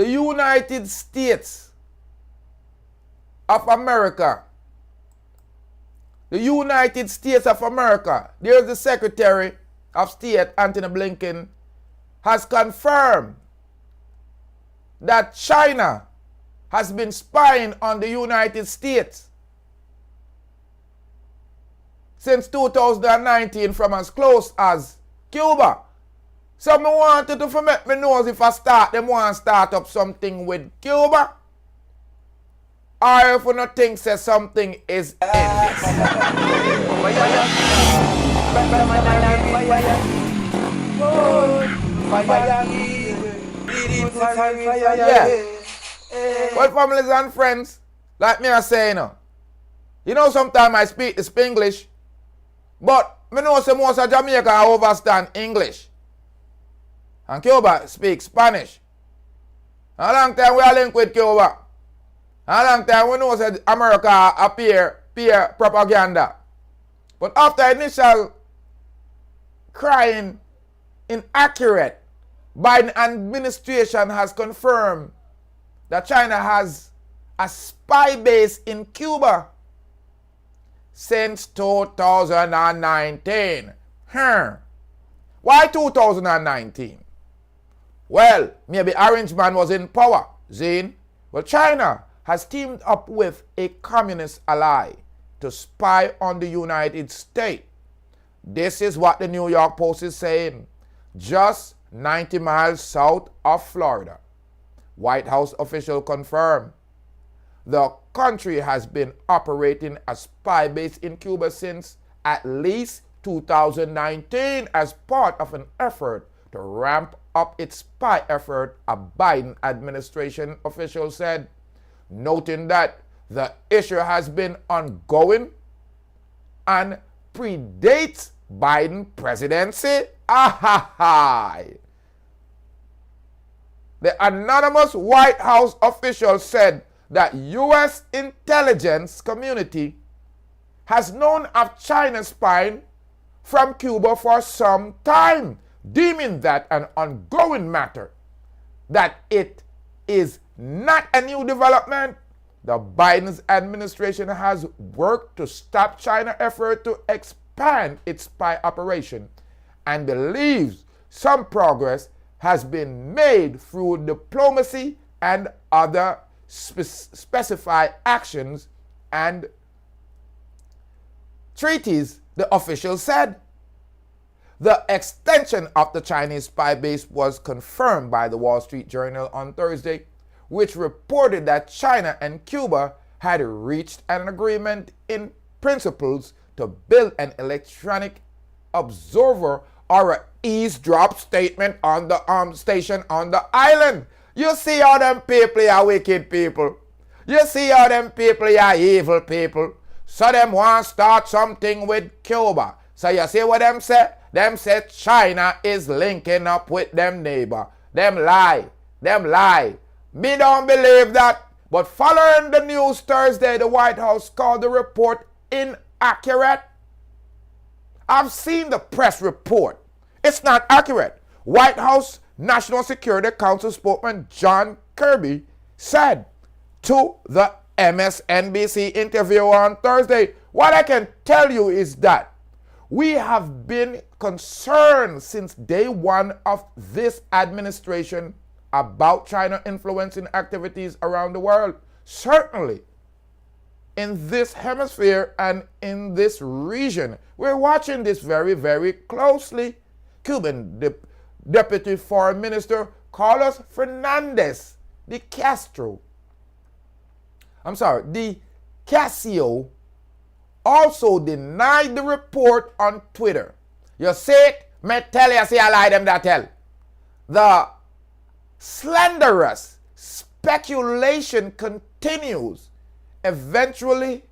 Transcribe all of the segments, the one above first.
The United States of America. The United States of America. There's the Secretary of State, Anthony Blinken, has confirmed that China has been spying on the United States since 2019 from as close as Cuba. So I wanted to make me know if I start, them want to start up something with Cuba. Or if you not think say something is in this. Yeah. Well, families and friends, like me I say you know sometimes I speak the Spanglish, but me know say most of Jamaica understand English. And Cuba speak Spanish. A long time we are linked with Cuba. A long time we know that America appear propaganda. But after initial crying inaccurate, Biden administration has confirmed that China has a spy base in Cuba since 2019. Why 2019? Well, maybe Orange Man was in power, Zane. Well, China has teamed up with a communist ally to spy on the United States. This is what the New York Post is saying. Just 90 miles south of Florida, White House official confirmed the country has been operating a spy base in Cuba since at least 2019 as part of an effort to ramp up its spy effort, a Biden administration official said, noting that the issue has been ongoing and predates Biden presidency. The anonymous White House official said that U.S. intelligence community has known of China spying from Cuba for some time, deeming that an ongoing matter, that it is not a new development. The Biden administration has worked to stop China's effort to expand its spy operation and believes some progress has been made through diplomacy and other specified actions and treaties, the official said. The extension of the Chinese spy base was confirmed by the Wall Street Journal on Thursday, which reported that China and Cuba had reached an agreement in principles to build an electronic observer or an eavesdrop statement on the station on the island. You see how them people are wicked people. You see how them people are evil people. So them want to start something with Cuba. So you see what them say? Them say China is linking up with them neighbor. Them lie. Them lie. Me don't believe that. But following the news Thursday, the White House called the report inaccurate. I've seen the press report. It's not accurate. White House National Security Council spokesman John Kirby said to the MSNBC interview on Thursday, what I can tell you is that we have been concerned since day one of this administration about China influencing activities around the world. Certainly, in this hemisphere and in this region, we're watching this very, very closely. Cuban Deputy Foreign Minister Carlos Fernandez de Casio also denied the report on Twitter. You see it? Me tell you, see I lie them that tell. The slanderous speculation continues, eventually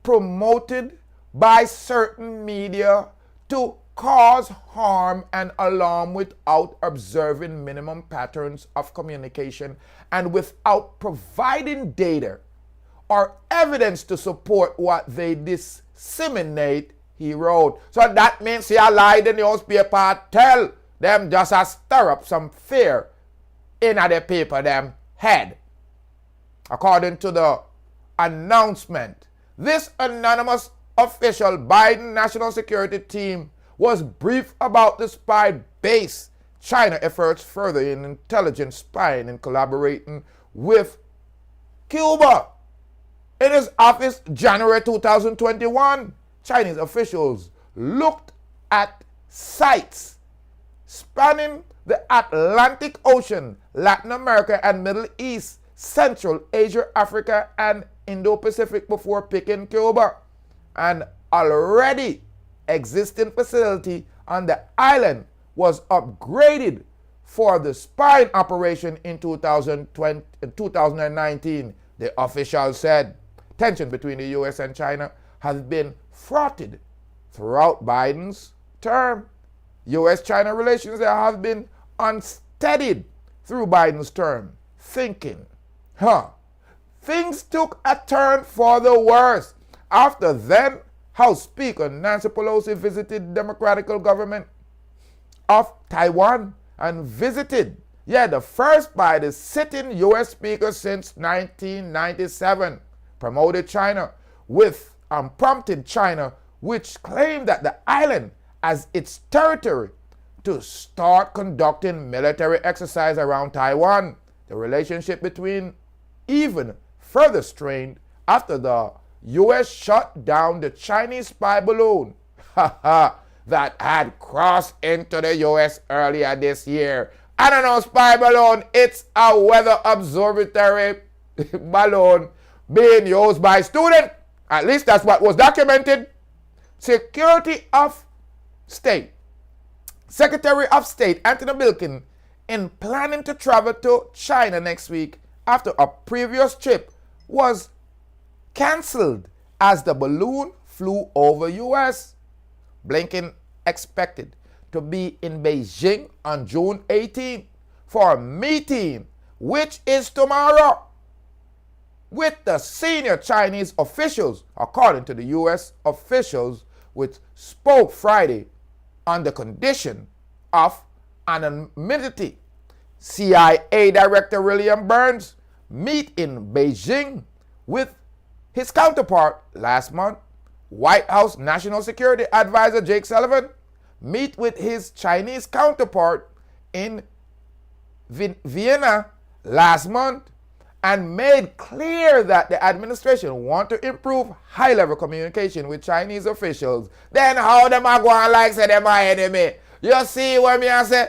promoted by certain media to cause harm and alarm without observing minimum patterns of communication and without providing data or evidence to support what they disseminate, he wrote. So that means he lied in the newspaper, tell them just to stir up some fear in the paper them. head. According to the announcement, this anonymous official Biden National Security Team was briefed about the spy base China efforts further in intelligence spying and collaborating with CUBA. In his office, January 2021, Chinese officials looked at sites spanning the Atlantic Ocean, Latin America and Middle East, Central Asia, Africa, and Indo-Pacific before picking Cuba. An already existing facility on the island was upgraded for the spying operation in 2019, the official said. Tension between the U.S. and China has been fraught throughout Biden's term. U.S.-China relations have been unsteadied through Biden's term. Things took a turn for the worse after then House Speaker Nancy Pelosi visited Democratic government of Taiwan and visited, the first by the sitting U.S. Speaker since 1997, promoted China with prompted China, which claimed that the island as its territory, to start conducting military exercise around Taiwan. The relationship between even further strained after the U.S. shut down the Chinese spy balloon that had crossed into the U.S. earlier this year. I don't know, spy balloon, it's a weather observatory balloon being used by students. At least that's what was documented. Secretary of State Anthony Blinken, in planning to travel to China next week after a previous trip was canceled as the balloon flew over U.S. Blinken expected to be in Beijing on June 18 for a meeting, which is tomorrow, with the senior Chinese officials, according to the U.S. officials, which spoke Friday on the condition of anonymity. CIA Director William Burns meet in Beijing with his counterpart last month. White House National Security Advisor Jake Sullivan meet with his Chinese counterpart in Vienna last month and made clear that the administration want to improve high-level communication with Chinese officials. Then how them a go and like say them are enemy? You see what me I say?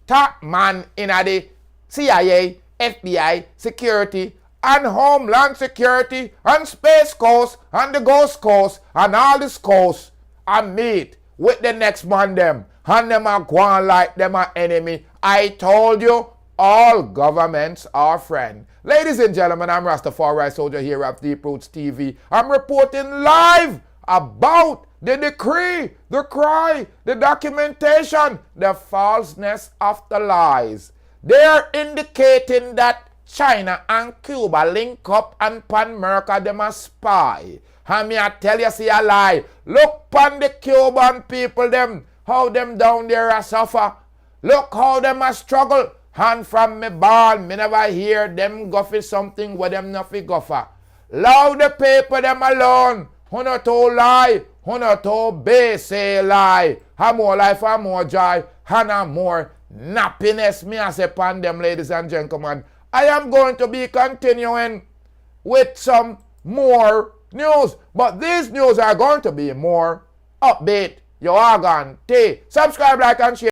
Top man in the CIA, FBI, security, and Homeland Security, and Space Coast, and the Ghost Coast, and all this coast, and meet with the next man them, and them are going like them are enemy. I told you, all governments are friend. Ladies and gentlemen, I'm Rastafari Soldier here at Deep Roots TV. I'm reporting live about the decree, the cry, the documentation, the falseness of the lies. They are indicating that China and Cuba link up and pan America them a spy. And me I tell you, see a lie. Look pan the Cuban people them, how them down there a suffer. Look how them a struggle. And from me born, me never hear them go for something where them not fi go for. Allow the paper them alone. Who not to lie, who not to base say lie. Have more life and more joy, and a more nappiness. Me I say pan them, ladies and gentlemen. I am going to be continuing with some more news, but these news are going to be more upbeat. You are going to subscribe, like, and share.